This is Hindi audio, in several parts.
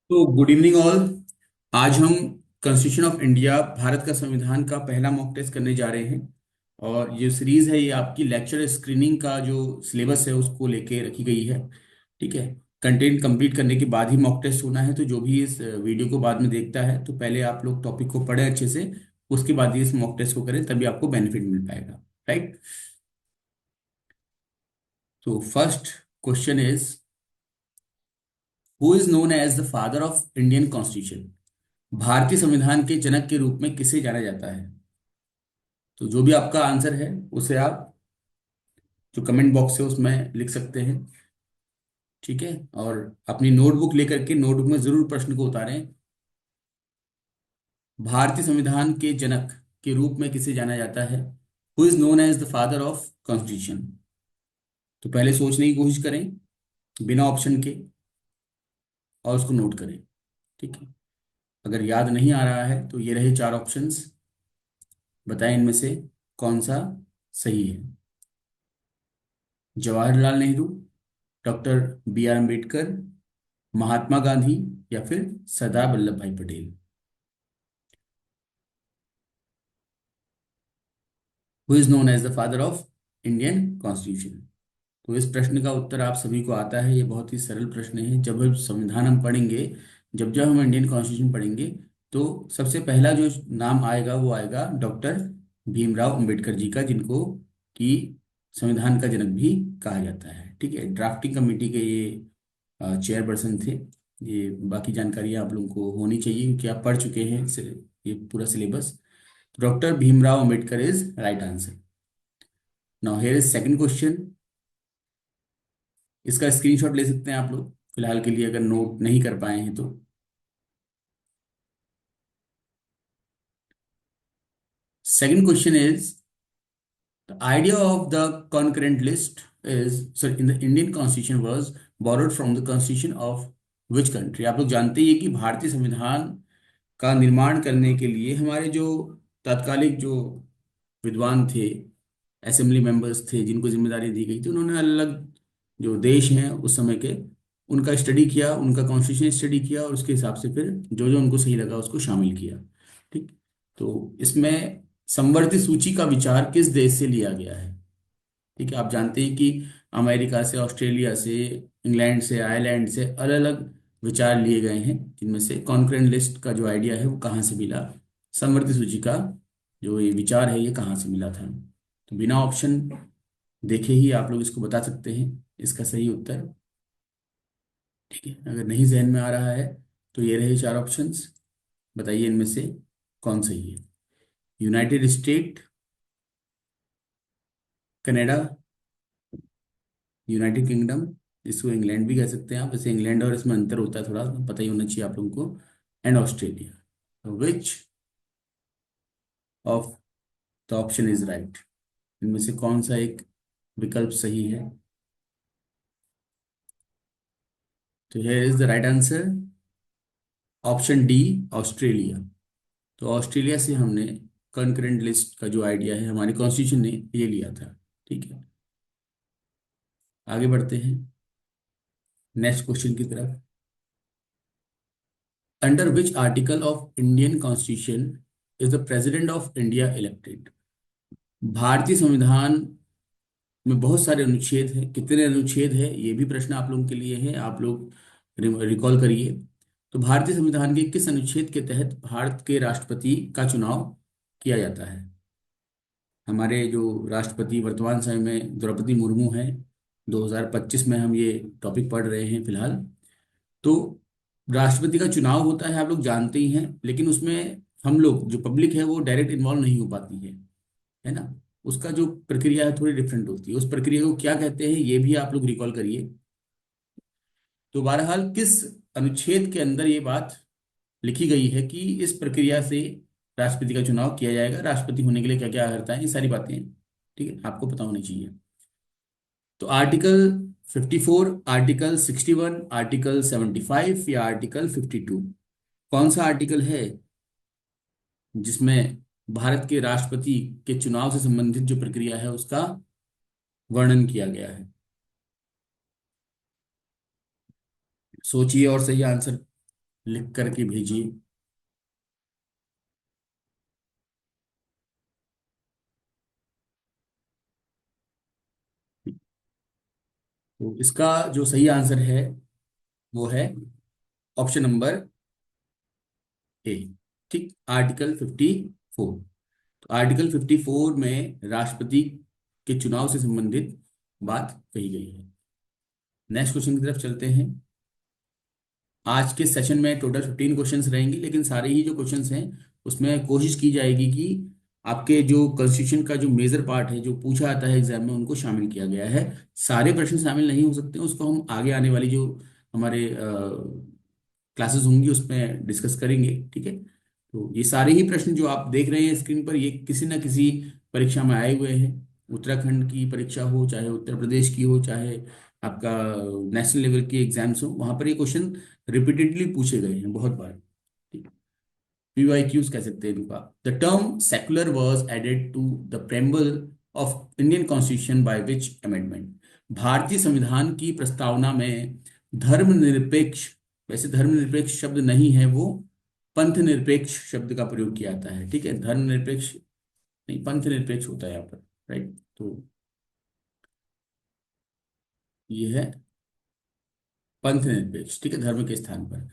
तो गुड इवनिंग ऑल। आज हम कॉन्स्टिट्यूशन ऑफ इंडिया भारत का संविधान का पहला मॉक टेस्ट करने जा रहे हैं। और ये सीरीज है, ये आपकी लेक्चर स्क्रीनिंग का जो सिलेबस है उसको लेके रखी गई है। ठीक है। कंटेंट कंप्लीट करने के बाद ही मॉक टेस्ट होना है, तो जो भी इस वीडियो को बाद में देखता है तो पहले आप लोग टॉपिक को पढ़ें अच्छे से, उसके बाद ही इस मॉक टेस्ट को करें, तभी आपको बेनिफिट मिल पाएगा। राइट। तो first question is, who is known as the father of Indian constitution? भारतीय संविधान के जनक के रूप में किसे जाना जाता है? तो जो भी आपका आंसर है उसे आप जो कमेंट बॉक्स है उसमें लिख सकते हैं। ठीक है। और अपनी नोटबुक लेकर के नोटबुक में जरूर प्रश्न को उतारें। भारतीय संविधान के जनक के रूप में किसे जाना जाता है? Who is known as the father of constitution? तो पहले सोचने की कोशिश करें बिना ऑप्शन के, और उसको नोट करें। ठीक है। अगर याद नहीं आ रहा है तो ये रहे चार ऑप्शंस। बताएं इनमें से कौन सा सही है। Jawaharlal Nehru, doctor B R Ambedkar, Mahatma Gandhi, या फिर Sardar Vallabh Bhai Patel? Who is known as the father of Indian constitution? तो इस प्रश्न का उत्तर आप सभी को आता है। ये बहुत ही सरल प्रश्न है। जब हम संविधान हम पढ़ेंगे, जब जब हम इंडियन कॉन्स्टिट्यूशन पढ़ेंगे, तो सबसे पहला जो नाम आएगा वो आएगा डॉक्टर भीमराव अंबेडकर जी का, जिनको कि संविधान का जनक भी कहा जाता है। ठीक है। ड्राफ्टिंग कमेटी के ये चेयरपर्सन थे। ये बाकी जानकारी आप लोगों को होनी चाहिए क्योंकि आप पढ़ चुके हैं ये पूरा syllabus. Doctor Bhimrao Ambedkar is right answer. Now here is second question. इसका स्क्रीनशॉट ले सकते हैं आप लोग फिलहाल के लिए, अगर नोट नहीं कर पाए हैं तो। Second question is, the idea of the concurrent list is, sir, in the Indian constitution was borrowed from the constitution of which country? आप लोग जानते ही हैं कि भारतीय संविधान का निर्माण करने के लिए हमारे जो तात्कालिक जो विद्वान थे, असेंबली मेंबर्स थे, जिनको जिम्मेदारी दी गई थी, उन्होंने अलग अलग जो देश हैं उस समय के, उनका स्टडी किया, उनका कॉन्स्टिट्यूशन स्टडी किया, और उसके हिसाब से फिर जो जो उनको सही लगा उसको शामिल किया। ठीक। तो इसमें संवर्ती सूची का विचार किस देश से लिया गया है? ठीक है। आप जानते हैं कि अमेरिका से, ऑस्ट्रेलिया से, इंग्लैंड से, आयरलैंड से अलग अलग विचार लिए गए हैं, जिनमें से कॉन्करेंट लिस्ट का जो आइडिया है वो कहाँ से मिला, समवर्ती सूची का जो ये विचार है ये कहाँ से मिला था? तो बिना ऑप्शन देखे ही आप लोग इसको बता सकते हैं इसका सही उत्तर। ठीक है। अगर नहीं जहन में आ रहा है तो ये रहे चार ऑप्शंस। बताइए इनमें से कौन सही है। United state, Canada, United kingdom, जिसको इंग्लैंड भी कह सकते हैं आप, वैसे इंग्लैंड और इसमें अंतर होता है थोड़ा, पता ही होना चाहिए आप लोगों को, and Australia. Which of the option is right? इनमें से कौन सा एक विकल्प सही है? तो here is the right answer, option D, Australia. तो ऑस्ट्रेलिया से हमने कंकरेंट लिस्ट का जो आइडिया है हमारी कॉन्स्टिट्यूशन ने ये लिया था। ठीक है। आगे बढ़ते हैं नेक्स्ट क्वेश्चन की तरफ। Under which article of Indian constitution is the president of India elected? भारतीय संविधान में बहुत सारे अनुच्छेद हैं। कितने अनुच्छेद हैं ये भी प्रश्न आप लोगों के लिए है। आप लोग रिकॉल करिए। तो भारतीय संविधान के किस अनुच्छेद के तहत भारत के राष्ट्रपति का चुनाव किया जाता है? हमारे जो राष्ट्रपति वर्तमान समय में द्रौपदी मुर्मू हैं, 2025 में हम ये टॉपिक पढ़ रहे हैं फिलहाल। तो राष्ट्रपति का चुनाव होता है, आप लोग जानते ही हैं, लेकिन उसमें हम लोग जो पब्लिक है वो डायरेक्ट इन्वॉल्व नहीं हो पाती है ना। उसका जो प्रक्रिया है थोड़ी डिफरेंट होती है। उस प्रक्रिया को क्या कहते हैं ये भी आप लोग रिकॉल करिए। तो बहरहाल किस अनुच्छेद के अंदर ये बात लिखी गई है कि इस प्रक्रिया से राष्ट्रपति का चुनाव किया जाएगा, राष्ट्रपति होने के लिए क्या क्या अर्हता है, ये सारी बातें हैं। ठीक है, आपको पता होनी चाहिए। तो आर्टिकल 54, आर्टिकल 61, आर्टिकल 75, या आर्टिकल 52? कौन सा आर्टिकल है जिसमें भारत के राष्ट्रपति के चुनाव से संबंधित जो प्रक्रिया है उसका वर्णन किया गया है? सोचिए और सही आंसर लिख करके भेजिए। तो इसका जो सही आंसर है वो है ऑप्शन नंबर ए। ठीक, आर्टिकल 54। तो आर्टिकल 54 में राष्ट्रपति के चुनाव से संबंधित बात कही गई है। नेक्स्ट क्वेश्चन की तरफ चलते हैं। आज के सेशन में टोटल 15 क्वेश्चंस रहेंगे, लेकिन सारे ही जो क्वेश्चंस हैं उसमें कोशिश की जाएगी कि आपके जो कॉन्स्टिट्यूशन का जो मेजर पार्ट है जो पूछा आता है एग्जाम में उनको शामिल किया गया है। सारे प्रश्न शामिल नहीं हो सकते, उसको हम आगे आने वाली जो हमारे क्लासेस होंगी उसमें डिस्कस करेंगे। ठीक है, तो ये सारे ही प्रश्न जो आप देख रहे हैं स्क्रीन पर, ये किसी ना किसी परीक्षा में आए हुए हैं। उत्तराखंड की परीक्षा हो, चाहे उत्तर प्रदेश की हो, चाहे आपका नेशनल लेवल की एग्जाम्स हो, वहां पर ये क्वेश्चन रिपीटेडली पूछे गए हैं बहुत बार। ठीक, PYQs कह सकते हैं इनका। The term secular was added to the preamble of Indian constitution by which amendment. भारतीय संविधान की प्रस्तावना में धर्मनिरपेक्ष, वैसे धर्मनिरपेक्ष शब्द नहीं है वो, पंथ निरपेक्ष शब्द का प्रयोग किया जाता है। ठीक है, धर्मनिरपेक्ष नहीं, पंथ निरपेक्ष होता है यहाँ पर। राइट, तो ये है पंथ निरपेक्ष। ठीक है, धर्म के स्थान पर।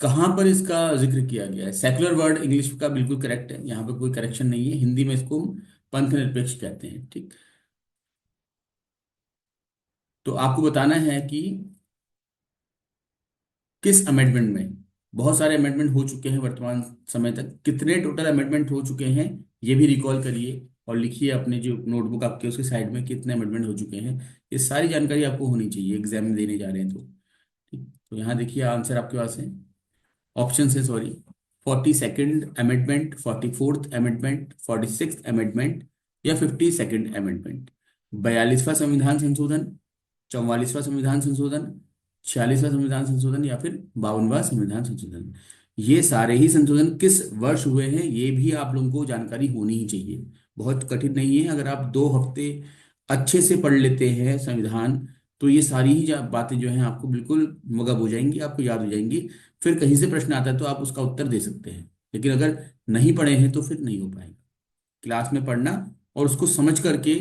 कहाँ पर इसका जिक्र किया गया है? सेकुलर वर्ड इंग्लिश का बिल्कुल करेक्ट है, यहाँ पे कोई करेक्शन नहीं है। हिंदी में इसको हम पंथ निरपेक्ष कहते हैं। ठीक, तो आपको बताना है कि किस अमेंडमेंट में, बहुत सारे अमेंडमेंट हो चुके हैं वर्तमान समय तक, कितने टोटल अमेंडमेंट हो चुके हैं ये भी रिकॉल करिए और लिखिए अपने जो नोटबुक आपके उसके साइड में, कितने अमेंडमेंट हो चुके हैं। ये सारी जानकारी आपको होनी चाहिए एग्जाम में देने जा रहे हैं तो। ठीक, तो यहाँ देखिए आंसर आपके पास है, ऑप्शन है sorry, 42nd amendment, 44th amendment, 46th amendment या 52nd अमेंडमेंट। 42वां संविधान संशोधन, 44वां संविधान संशोधन, 46वां संविधान संशोधन या फिर 52वां संविधान संशोधन। ये सारे ही संशोधन किस वर्ष हुए हैं ये भी आप लोगों को जानकारी होनी ही चाहिए। बहुत कठिन नहीं है, अगर आप 2 हफ्ते अच्छे से पढ़ लेते हैं संविधान तो ये सारी ही बातें जो हैं आपको बिल्कुल मगब हो जाएंगी, आपको याद हो जाएंगी। फिर कहीं से प्रश्न आता है तो आप उसका उत्तर दे सकते हैं। लेकिन अगर नहीं पढ़े हैं तो फिर नहीं हो पाएगा। क्लास में पढ़ना और उसको समझ करके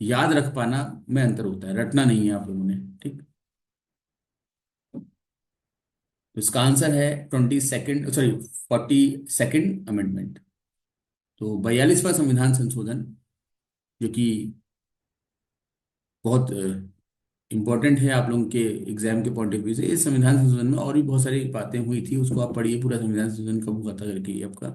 याद रख पाना में अंतर होता है, रटना नहीं है आप लोगों ने। ठीक, तो इसका आंसर है 22nd, सॉरी, 42nd अमेंडमेंट। तो 42वां संविधान संशोधन जो कि बहुत इंपॉर्टेंट है आप लोगों के एग्जाम के पॉइंट ऑफ व्यू से। इस संविधान संशोधन में और भी बहुत सारी बातें हुई थी, उसको आप पढ़िए, पूरा संविधान संशोधन कब हुआ था करके ये आपका।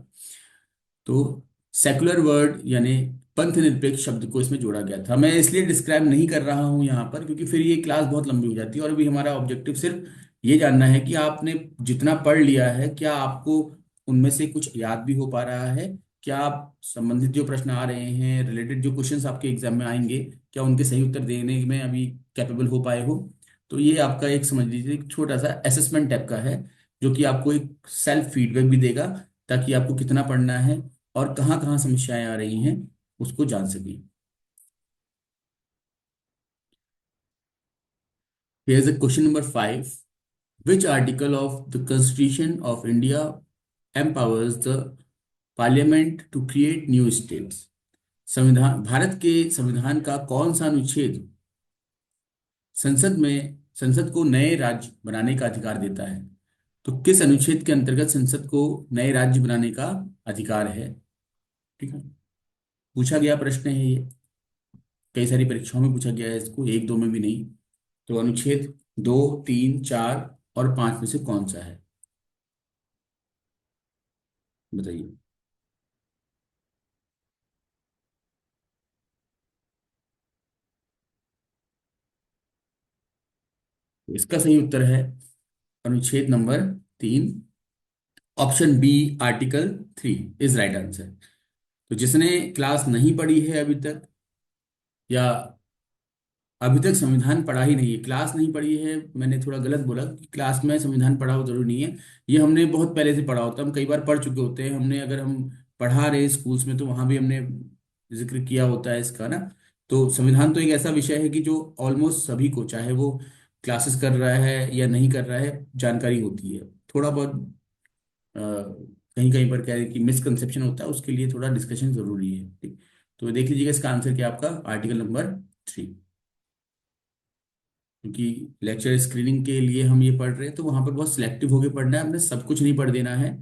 तो सेकुलर वर्ड यानी पंथ निरपेक्ष शब्द को इसमें जोड़ा गया था। मैं इसलिए डिस्क्राइब नहीं कर रहा हूं यहाँ पर क्योंकि फिर ये क्लास बहुत लंबी हो जाती है, और अभी हमारा ऑब्जेक्टिव सिर्फ ये जानना है कि आपने जितना पढ़ लिया है क्या आपको उनमें से कुछ याद भी हो पा रहा है, क्या आप संबंधित जो प्रश्न आ रहे हैं, रिलेटेड जो क्वेश्चंस आपके एग्जाम में आएंगे, क्या उनके सही उत्तर देने में अभी कैपेबल हो पाए हो। तो ये आपका एक समझ लीजिए एक छोटा सा असेसमेंट टाइप का है, जो कि आपको एक सेल्फ फीडबैक भी देगा, ताकि आपको कितना पढ़ना है और कहाँ कहाँ समस्याएं आ रही हैं उसको जान सकें। Here's a question number 5. Which article of the Constitution of India empowers the Parliament to create new states? संविधान, भारत के संविधान का कौन सा अनुच्छेद संसद को नए राज्य बनाने का अधिकार देता है? तो किस अनुच्छेद के अंतर्गत संसद को नए राज्य बनाने का अधिकार है? ठीक है, पूछा गया प्रश्न है ये, कई सारी परीक्षाओं में पूछा गया है इसको, एक दो में भी नहीं। तो अनुच्छेद 2, 3, 4 और 5 में से कौन सा है, बताइए। तो इसका सही उत्तर है अनुच्छेद number 3, option B, article 3 is right answer. तो जिसने क्लास नहीं पढ़ी है अभी तक, या अभी तक संविधान पढ़ा ही नहीं है, क्लास नहीं पढ़ी है, मैंने थोड़ा गलत बोला कि क्लास में संविधान पढ़ा हो जरूरी नहीं है। ये हमने बहुत पहले से पढ़ा होता है, हम कई बार पढ़ चुके होते हैं हमने, अगर हम पढ़ा रहे स्कूल्स में तो वहां भी हमने जिक्र किया होता है इसका ना। तो संविधान तो एक ऐसा विषय है कि जो ऑलमोस्ट सभी को, चाहे वो क्लासेस कर रहा है या नहीं कर रहा है, जानकारी होती है। थोड़ा बहुत कहीं कहीं पर क्या है कि मिसकंसेप्शन होता है, उसके लिए थोड़ा डिस्कशन जरूरी है। ठीक। तो देख लीजिएगा इसका आंसर क्या है आपका, आर्टिकल नंबर 3। क्योंकि लेक्चर स्क्रीनिंग के लिए हम ये पढ़ रहे हैं तो वहां पर बहुत सिलेक्टिव होकर पढ़ना है, हमने सब कुछ नहीं पढ़ देना है।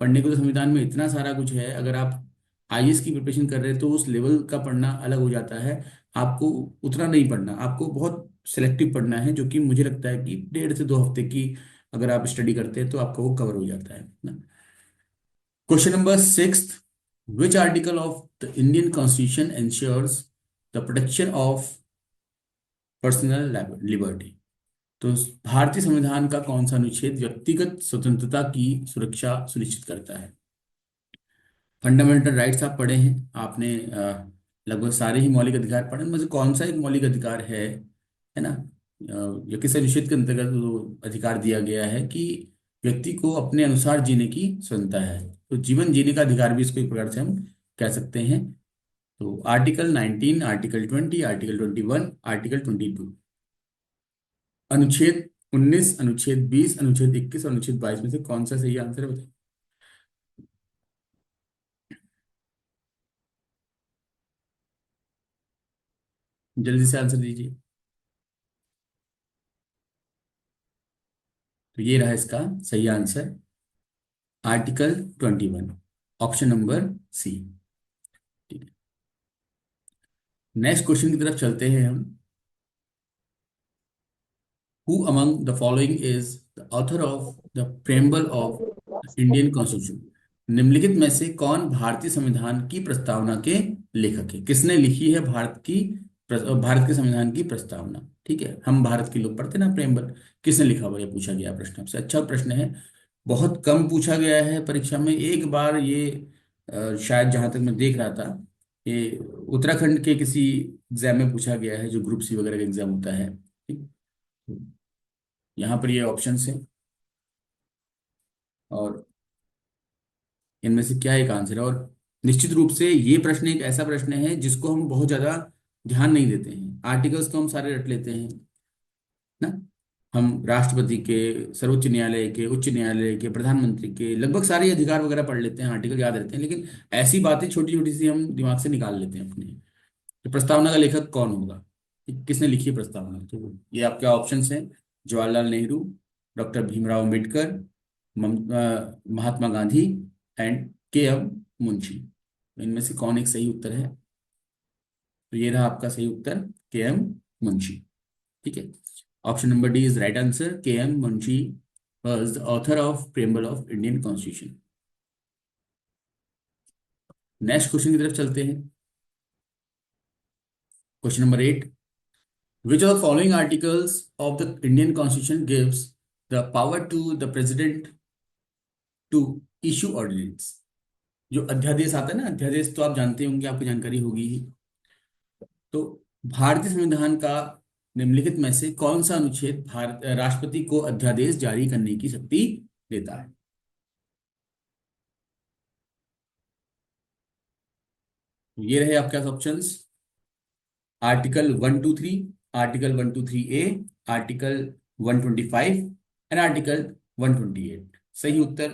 पढ़ने को तो संविधान में इतना सारा कुछ है, अगर आप आईएएस की प्रिपरेशन कर रहे हैं तो उस लेवल का पढ़ना अलग हो जाता है। आपको उतना नहीं पढ़ना, आपको बहुत सिलेक्टिव पढ़ना है, जो कि मुझे लगता है कि 1.5 से 2 हफ्ते की अगर आप स्टडी करते हैं तो आपका वो कवर हो जाता है ना। Question number 6, which article of the Indian constitution ensures the protection of personal liberty. तो भारतीय संविधान का कौन सा अनुच्छेद व्यक्तिगत स्वतंत्रता की सुरक्षा सुनिश्चित करता है। फंडामेंटल राइट्स आप पढ़े हैं, आपने लगभग सारे ही मौलिक अधिकार पढ़े, मुझे कौन सा एक मौलिक अधिकार है ना, या किस अनुच्छेद के अंतर्गत वो अधिकार दिया गया है कि व्यक्ति को अपने अनुसार जीने की स्वतंत्रता है। तो जीवन जीने का अधिकार भी इसको एक प्रकार से हम कह सकते हैं। तो आर्टिकल 19, आर्टिकल 20, आर्टिकल 21, आर्टिकल 22। अनुच्छेद 19, अनुच्छेद 20, अनुच्छेद 21 और अनुच्छेद 22 में से कौन सा सही आंसर है, बताइए। जल्दी से आंसर दीजिए। तो ये रहा इसका सही answer, article 21, option number C. ठीक है, नेक्स्ट क्वेश्चन की तरफ चलते हैं हम। Who among the following is the author of the preamble of the Indian Constitution? निम्नलिखित में से कौन भारतीय संविधान की प्रस्तावना के लेखक है, किसने लिखी है भारत के संविधान की प्रस्तावना। ठीक है, हम भारत के लोग पढ़ते ना प्रेमबल, किसने लिखा हुआ, ये पूछा गया प्रश्न आपसे। अच्छा प्रश्न है, बहुत कम पूछा गया है परीक्षा में। एक बार ये शायद जहां तक मैं देख रहा था, ये उत्तराखंड के किसी एग्जाम में पूछा गया है, जो ग्रुप सी वगैरह का एग्जाम होता है। ठीक। यहाँ पर ये ऑप्शंस हैं, और इनमें से क्या एक आंसर है। और निश्चित रूप से ये प्रश्न एक ऐसा प्रश्न है जिसको हम बहुत ज्यादा ध्यान नहीं देते हैं। आर्टिकल्स तो हम सारे रट लेते हैं ना, हम राष्ट्रपति के, सर्वोच्च न्यायालय के, उच्च न्यायालय के, प्रधानमंत्री के लगभग सारे अधिकार वगैरह पढ़ लेते हैं, आर्टिकल याद रहते हैं, लेकिन ऐसी बातें छोटी छोटी सी हम दिमाग से निकाल लेते हैं अपने। तो प्रस्तावना का लेखक कौन होगा, किसने लिखी है प्रस्तावना, तो ये आपके ऑप्शंस हैं। जवाहरलाल नेहरू, डॉक्टर भीमराव अम्बेडकर, महात्मा गांधी एंड के एम मुंशी। तो इनमें से कौन एक सही उत्तर है, तो ये रहा आपका सही उत्तर, के एम मुंशी। ठीक है, option number D is right answer, K M Munshi was the author of preamble of Indian constitution. Next question की तरफ चलते हैं। Question number 8, which of the following articles of the Indian Constitution gives the power to the president to issue ordinance? जो अध्यादेश आता है ना, अध्यादेश तो आप जानते होंगे, आपको जानकारी होगी ही। तो भारतीय संविधान का निम्नलिखित में से कौन सा अनुच्छेद भारत राष्ट्रपति को अध्यादेश जारी करने की शक्ति देता है। ये रहे आपके options, article 123, article 123A, article 125 and article 128। सही उत्तर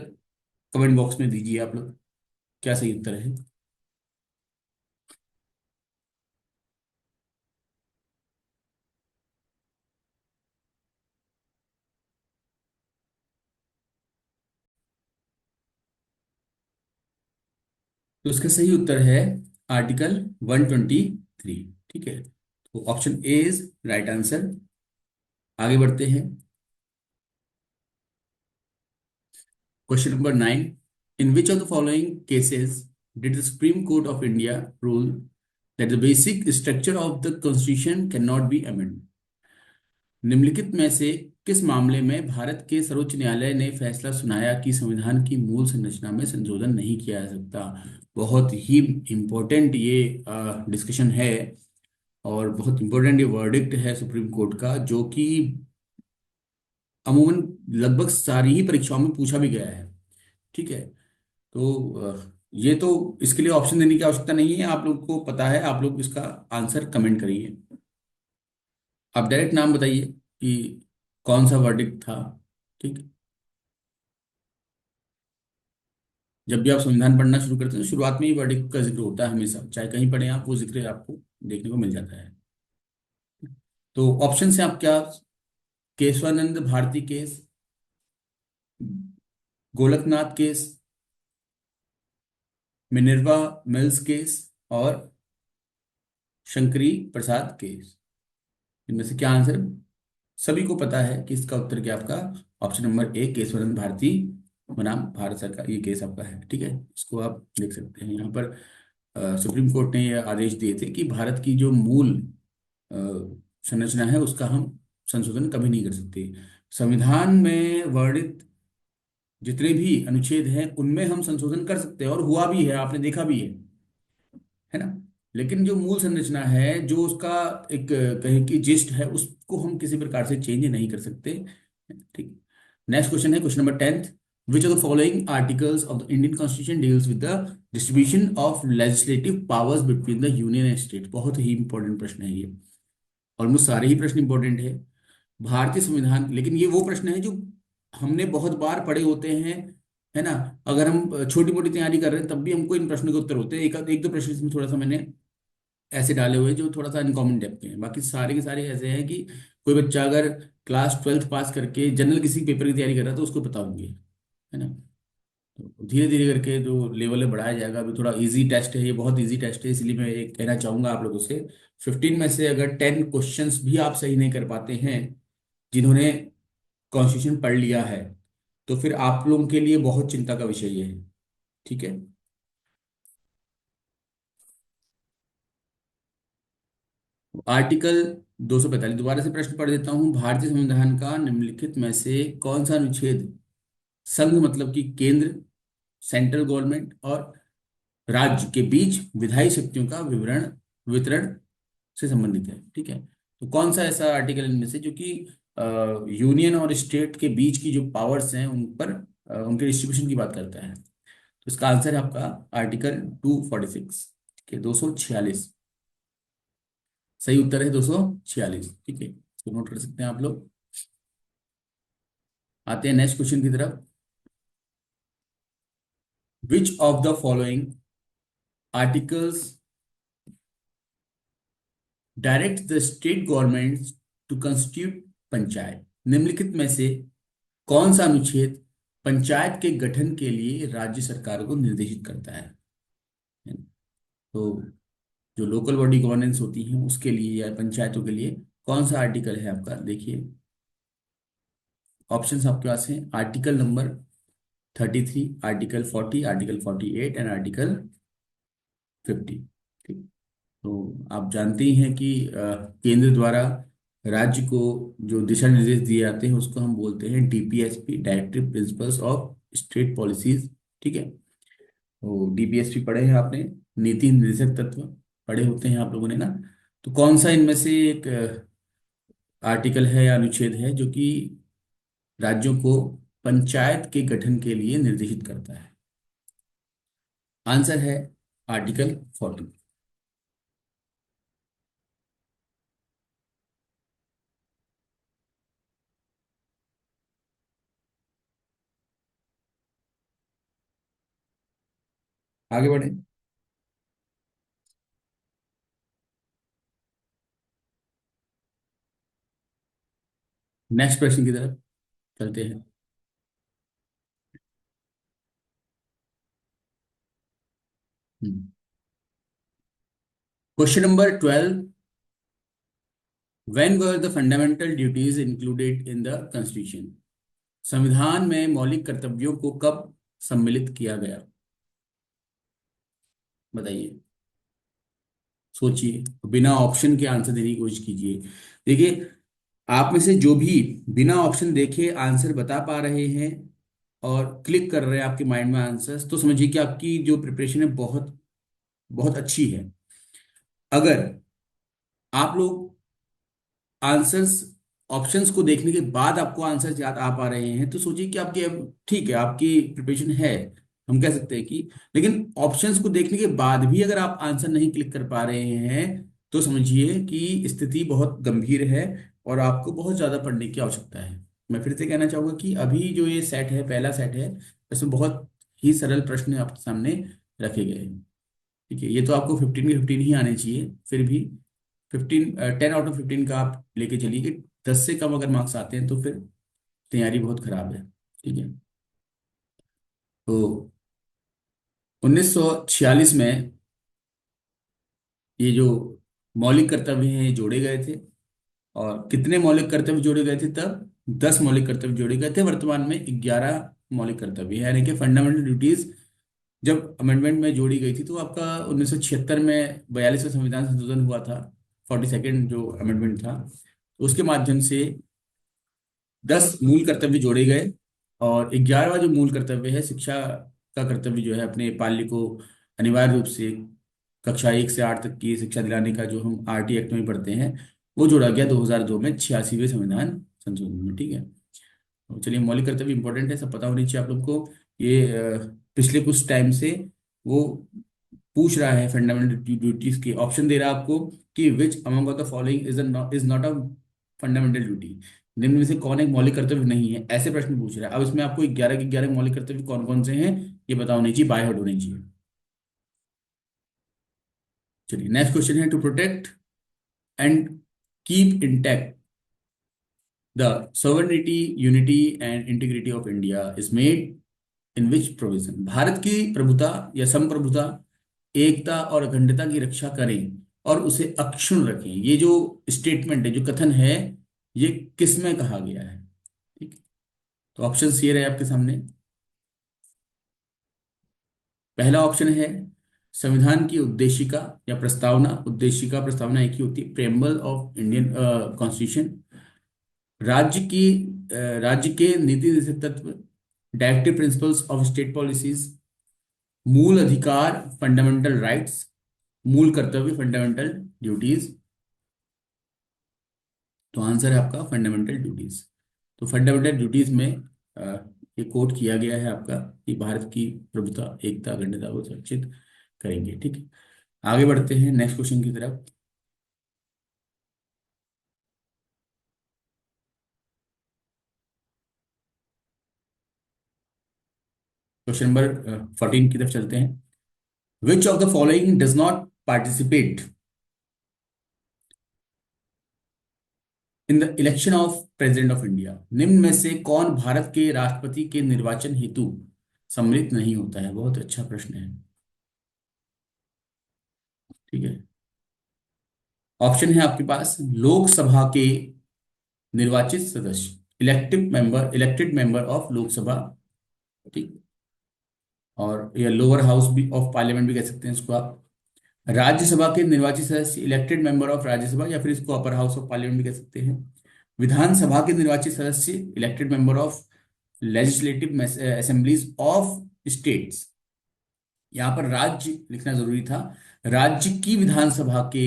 कमेंट बॉक्स में दीजिए आप लोग, क्या सही उत्तर है। तो इसका सही उत्तर है आर्टिकल 123। ठीक है, तो option A is right answer. आगे बढ़ते हैं। Question number 9, in which of the following cases did the supreme court of India rule that the basic structure of the constitution can not be amend. निम्नलिखित में से किस मामले में भारत के सर्वोच्च न्यायालय ने फैसला सुनाया कि संविधान की मूल संरचना में संशोधन नहीं किया जा सकता। बहुत ही इम्पोर्टेंट ये डिस्कशन है, और बहुत इंपॉर्टेंट ये वर्डिक्ट है सुप्रीम कोर्ट का, जो कि अमूमन लगभग सारी ही परीक्षाओं में पूछा भी गया है। ठीक है, तो ये तो इसके लिए ऑप्शन देने की आवश्यकता नहीं है, आप लोग को पता है, आप लोग इसका आंसर कमेंट करिए। आप डायरेक्ट नाम बताइए कि कौन सा वर्डिक्ट था। ठीक। जब भी आप संविधान पढ़ना शुरू करते हैं तो शुरुआत में ही वर्डिक्ट का जिक्र होता है हमेशा, चाहे कहीं पढ़े आप, वो जिक्र आपको देखने को मिल जाता है। तो ऑप्शन से आप क्या, Kesavananda Bharati case, Golaknath case, Minerva Mills case, और शंकरी प्रसाद केस, इनमें से क्या आंसर? सभी को पता है कि इसका उत्तर क्या आपका option number A, Kesavananda Bharati बनाम भारत सरकार, ये केस आपका है। ठीक है, इसको आप देख सकते हैं यहाँ पर। सुप्रीम कोर्ट ने यह आदेश दिए थे कि भारत की जो मूल अ, संरचना है उसका हम संशोधन कभी नहीं कर सकते। संविधान में वर्णित जितने भी अनुच्छेद हैं उनमें हम संशोधन कर सकते हैं, और हुआ भी है, आपने देखा भी है ना। लेकिन जो मूल संरचना है, जो उसका एक कहें कि जिस्ट है, उसको हम किसी प्रकार से चेंज नहीं कर सकते। ठीक। नेक्स्ट क्वेश्चन है question number 10th। Which of the following articles of the Indian constitution deals with the distribution of legislative powers between the union and state? बहुत ही इंपॉर्टेंट प्रश्न है ये, ऑलमोस्ट सारे ही प्रश्न इंपॉर्टेंट है। भारतीय संविधान, लेकिन ये वो प्रश्न है जो हमने बहुत बार पढ़े होते हैं, है ना। अगर हम छोटी मोटी तैयारी कर रहे हैं तब भी हमको इन प्रश्नों के उत्तर होते हैं। एक एक दो प्रश्न इसमें थोड़ा सा मैंने ऐसे डाले हुए हैं जो थोड़ा सा अनकॉमन टाइप के हैं, बाकी सारे के सारे ऐसे हैं कि कोई बच्चा अगर क्लास 12th पास करके जनरल किसी पेपर की तैयारी कर रहा है तो उसको पता होंगे, है ना। तो धीरे धीरे करके जो लेवल है बढ़ाया जाएगा। अभी थोड़ा इजी टेस्ट है, ये बहुत इजी टेस्ट है, इसलिए मैं ये कहना चाहूंगा आप लोगों से, 15 में से अगर 10 क्वेश्चंस भी आप सही नहीं कर पाते हैं, जिन्होंने कॉन्स्टिट्यूशन पढ़ लिया है, तो फिर आप लोगों के लिए बहुत चिंता का विषय ये है। ठीक है। आर्टिकल 245, दोबारा से प्रश्न पढ़ देता हूं। भारतीय संविधान का निम्नलिखित में से कौन सा अनुच्छेद संघ मतलब कि केंद्र, सेंट्रल गवर्नमेंट और राज्य के बीच विधायी शक्तियों का विवरण वितरण से संबंधित है? ठीक है, तो कौन सा ऐसा आर्टिकल इनमें से जो कि यूनियन और स्टेट के बीच की जो पावर्स हैं उन पर उनके डिस्ट्रीब्यूशन की बात करता है? तो इसका आंसर है आपका आर्टिकल 246 के 246। सही उत्तर है 246। ठीक है, तो नोट कर सकते हैं आप लोग। आते हैं नेक्स्ट क्वेश्चन की तरफ। Which of the following articles direct the state government to constitute panchayat? निम्नलिखित में से कौन सा अनुच्छेद पंचायत के गठन के लिए राज्य सरकार को निर्देशित करता है? तो जो लोकल बॉडी गवर्नेंस होती है उसके लिए या पंचायतों के लिए कौन सा आर्टिकल है आपका, देखिए ऑप्शंस आपके पास हैं। Article number 33, article 40, article 48 and article 50। ठीक। तो आप जानते ही हैं कि केंद्र द्वारा राज्य को जो दिशा निर्देश दिए जाते हैं उसको हम बोलते हैं DPSP, directive principles of state policies. ठीक है, तो डीपीएसपी पढ़े हैं आपने, नीति निर्देशक तत्व पढ़े होते हैं आप लोगों ने ना। तो कौन सा इनमें से एक आर्टिकल है या अनुच्छेद है जो कि राज्यों को पंचायत के गठन के लिए निर्देशित करता है? आंसर है आर्टिकल 40। आगे बढ़े, नेक्स्ट प्रश्न की तरफ चलते हैं। Question number 12। When were the fundamental duties included in the constitution? संविधान में मौलिक कर्तव्यों को कब सम्मिलित किया गया? बताइए, सोचिए, बिना ऑप्शन के आंसर देने की कोशिश कीजिए। देखिए, आप में से जो भी बिना ऑप्शन देखे आंसर बता पा रहे हैं और क्लिक कर रहे हैं आपके माइंड में आंसर्स, तो समझिए कि आपकी जो प्रिपरेशन है बहुत बहुत अच्छी है। अगर आप लोग आंसर्स ऑप्शंस को देखने के बाद आपको आंसर्स याद आ पा रहे हैं तो सोचिए कि आपकी अब ठीक है, आपकी प्रिपरेशन है, हम कह सकते हैं कि। लेकिन ऑप्शंस को देखने के बाद भी अगर आप आंसर नहीं क्लिक कर पा रहे हैं तो समझिए कि स्थिति बहुत गंभीर है और आपको बहुत ज्यादा पढ़ने की आवश्यकता है। मैं फिर से कहना चाहूंगा कि अभी जो ये सेट है, पहला सेट है, इसमें बहुत ही सरल प्रश्न आपके सामने रखे गए हैं। ठीक है, ये तो आपको 15 के 15 ही आने चाहिए, फिर भी 10 आउट ऑफ 15 का आप लेके चलिए कि 10 से कम अगर मार्क्स आते हैं तो फिर तैयारी बहुत खराब है। ठीक है, तो 1946 में ये जो मौलिक कर्तव्य हैं ये जोड़े गए थे। और कितने मौलिक कर्तव्य जोड़े गए थे तब? 10 मौलिक कर्तव्य जोड़े गए थे। वर्तमान में 11 मौलिक कर्तव्य है, यानी कि फंडामेंटल ड्यूटीज जब अमेंडमेंट में जोड़ी गई थी तो आपका 1976 में 42वां संविधान संशोधन हुआ था, 42nd जो अमेंडमेंट था, तो उसके माध्यम से 10 मूल कर्तव्य जोड़े गए। और 11वां जो मूल कर्तव्य है, शिक्षा का कर्तव्य जो है, अपने पाल्य को अनिवार्य रूप से कक्षा 1 से 8 तक की शिक्षा दिलाने का, जो हम आरटी एक्ट में पढ़ते हैं, वो जोड़ा गया 2002 में 86वें संविधान संशोधन में। ठीक है, तो चलिए, मौलिक कर्तव्य इंपॉर्टेंट है, सब पता होनी चाहिए आप लोग को। ये पिछले कुछ टाइम से वो पूछ रहा है, फंडामेंटल ड्यूटीज के ऑप्शन दे रहा है आपको कि which among of the following is not a fundamental duty. निम्न में से कौन एक मौलिक कर्तव्य नहीं है, ऐसे प्रश्न पूछ रहा है। अब इसमें आपको 11 के 11 मौलिक कर्तव्य कौन कौन से हैं ये पता होनी चाहिए, बाय हार्ट होनी चाहिए। चलिए, नेक्स्ट क्वेश्चन है, to protect and keep intact the sovereignty, unity and integrity of India is made in which provision. Bharat की प्रभुता या संप्रभुता, एकता और अखंडता की रक्षा करें और उसे अक्षुण्ण रखें, ये जो स्टेटमेंट है, जो कथन है, ये किस में कहा गया है? ठीक है, तो ऑप्शन ये रहे आपके सामने। पहला ऑप्शन है संविधान की उद्देशिका या प्रस्तावना। उद्देशिका प्रस्तावना एक ही होती है, प्रेम्बल ऑफ इंडियन कॉन्स्टिट्यूशन। राज्य की राज्य के नीति निर्देशक तत्व, directive principles of state policies, मूल अधिकार फंडामेंटल राइट्स, मूल कर्तव्य फंडामेंटल ड्यूटीज। तो आंसर है आपका फंडामेंटल ड्यूटीज। तो फंडामेंटल ड्यूटीज में अ, ये कोट किया गया है आपका कि भारत की प्रभुता, एकता, अखंडता को सुरक्षित करेंगे। ठीक है, आगे बढ़ते हैं नेक्स्ट क्वेश्चन की तरफ। क्वेश्चन नंबर 14 की तरफ चलते हैं। विच of the following does not participate in the election of president of India. निम्न में से कौन भारत के राष्ट्रपति के निर्वाचन हेतु सम्मिलित नहीं होता है? बहुत अच्छा प्रश्न है। ठीक है, ऑप्शन है आपके पास, लोकसभा के निर्वाचित सदस्य, इलेक्टेड मेंबर ऑफ लोकसभा। ठीक, और या लोअर हाउस भी ऑफ पार्लियामेंट भी कह सकते हैं इसको आप। राज्यसभा के निर्वाचित सदस्य, इलेक्टेड मेंबर ऑफ राज्यसभा, या फिर इसको अपर हाउस ऑफ पार्लियामेंट भी कह सकते हैं। विधानसभा के निर्वाचित सदस्य, elected member of legislative assemblies of states. यहाँ पर राज्य लिखना जरूरी था, राज्य की विधानसभा के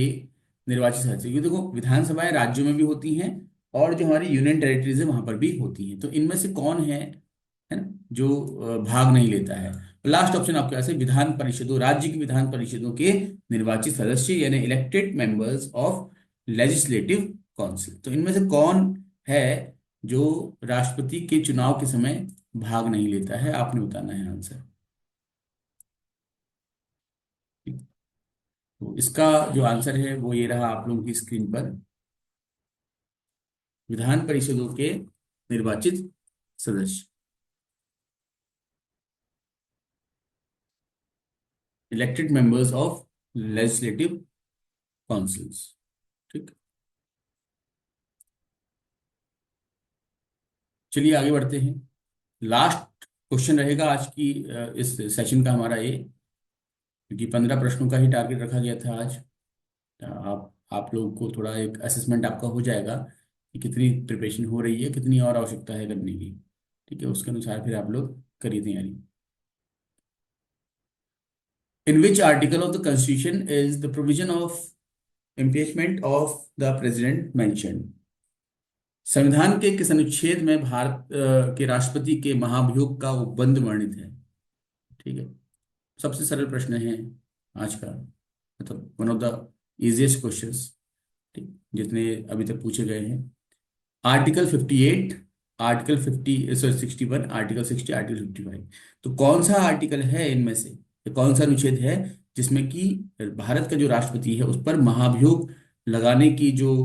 निर्वाचित सदस्य, क्योंकि देखो विधानसभाएं राज्यों में भी होती हैं और जो हमारी यूनियन टेरिटरीज है वहां पर भी होती हैं। तो इनमें से कौन है ना, जो भाग नहीं लेता है? लास्ट ऑप्शन आपके पास है, विधान परिषदों, राज्य की विधान परिषदों के निर्वाचित सदस्य, यानी elected members of legislative council. तो इनमें से कौन है जो राष्ट्रपति के चुनाव के समय भाग नहीं लेता है? आपने बताना है आंसर। तो इसका जो आंसर है वो ये रहा आप लोगों की स्क्रीन पर, विधान परिषदों के निर्वाचित सदस्य, elected members of legislative councils. ठीक, चलिए आगे बढ़ते हैं। लास्ट क्वेश्चन रहेगा आज की इस सेशन का हमारा ये, क्योंकि 15 प्रश्नों का ही टारगेट रखा गया था आज। आप लोगों को थोड़ा एक असेसमेंट आपका हो जाएगा कि कितनी प्रिपरेशन हो रही है, कितनी और आवश्यकता है करने की। ठीक है, उसके अनुसार फिर आप लोग करिए तैयारी। In which article of the Constitution is the provision of impeachment of the president mentioned? संविधान के किस अनुच्छेद में भारत के राष्ट्रपति के महाभियोग का उपबंध वर्णित है? ठीक है, सबसे सरल प्रश्न है आज का, मतलब one of the easiest questions, ठीक, जितने अभी तक पूछे गए हैं। Article 58, article 50, sorry 61, article 60, article 55। तो कौन सा आर्टिकल है इनमें से, या कौन सा अनुच्छेद है जिसमें कि भारत का जो राष्ट्रपति है उस पर महाभियोग लगाने की जो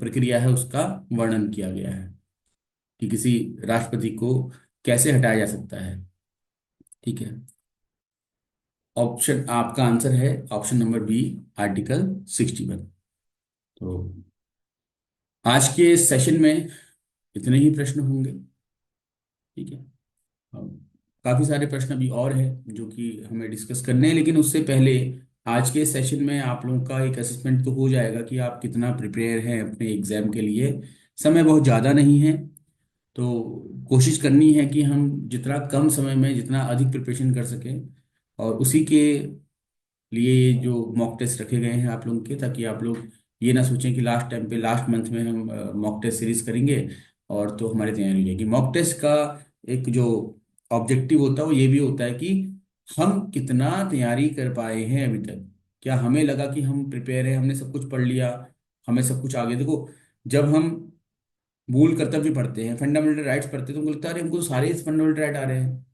प्रक्रिया है उसका वर्णन किया गया है, कि किसी राष्ट्रपति को कैसे हटाया जा सकता है। ठीक है। ऑप्शन, आपका आंसर है ऑप्शन नंबर बी, आर्टिकल 61। तो आज के सेशन में इतने ही प्रश्न होंगे। ठीक है। अब काफी सारे प्रश्न अभी और हैं जो कि हमें डिस्कस करने हैं, लेकिन उससे पहले आज के सेशन में आप लोगों का एक असेसमेंट तो हो जाएगा कि आप कितना प्रिपेयर हैं अपने एग्जाम के लिए। समय बहुत ज़्यादा नहीं है, तो कोशिश करनी है कि हम जितना कम समय में जितना अधिक प्रिपरेशन कर सकें, और उसी के लिए ये जो मॉक टेस्ट रखे गए हैं आप लोगों के, ताकि आप लोग ये ना सोचें कि लास्ट टाइम पे लास्ट मंथ में हम मॉक टेस्ट सीरीज करेंगे और तो हमारी तैयारी हो जाएगी। मॉक टेस्ट का एक जो ऑब्जेक्टिव होता है वो ये भी होता है कि हम कितना तैयारी कर पाए हैं अभी तक। क्या हमें लगा कि हम प्रिपेयर हैं, हमने सब कुछ पढ़ लिया, हमें सब कुछ आ गया। देखो, जब हम मूल कर्तव्य पढ़ते हैं, फंडामेंटल राइट्स पढ़ते हैं, तो हमको लगता है अरे हमको तो सारे फंडामेंटल राइट आ रहे हैं।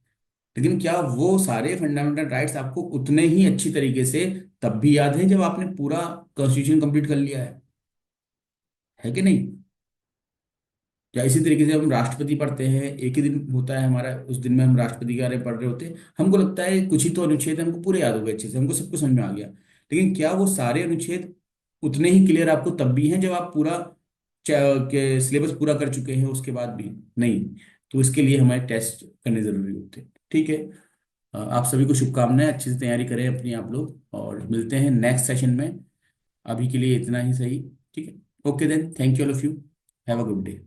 लेकिन क्या वो सारे फंडामेंटल राइट्स आपको उतने ही अच्छी तरीके से तब भी याद है जब आपने पूरा कॉन्स्टिट्यूशन कंप्लीट कर लिया है कि नहीं? या इसी तरीके से हम राष्ट्रपति पढ़ते हैं, एक ही दिन होता है हमारा, उस दिन में हम राष्ट्रपति के बारे में पढ़ रहे होते हैं, हमको लगता है कुछ ही तो अनुच्छेद हमको पूरे याद हो गए अच्छे से, हमको सब कुछ समझ में आ गया। लेकिन क्या वो सारे अनुच्छेद उतने ही क्लियर आपको तब भी हैं जब आप पूरा के सिलेबस पूरा कर चुके हैं उसके बाद भी? नहीं। तो इसके लिए हमारे टेस्ट करने जरूरी होते हैं। ठीक है। आप सभी को शुभकामनाएं, अच्छे से तैयारी करें अपनी आप लोग, और मिलते हैं नेक्स्ट सेशन में। अभी के लिए इतना ही सही। ठीक है। Okay then, thank you all of you. Have a good day.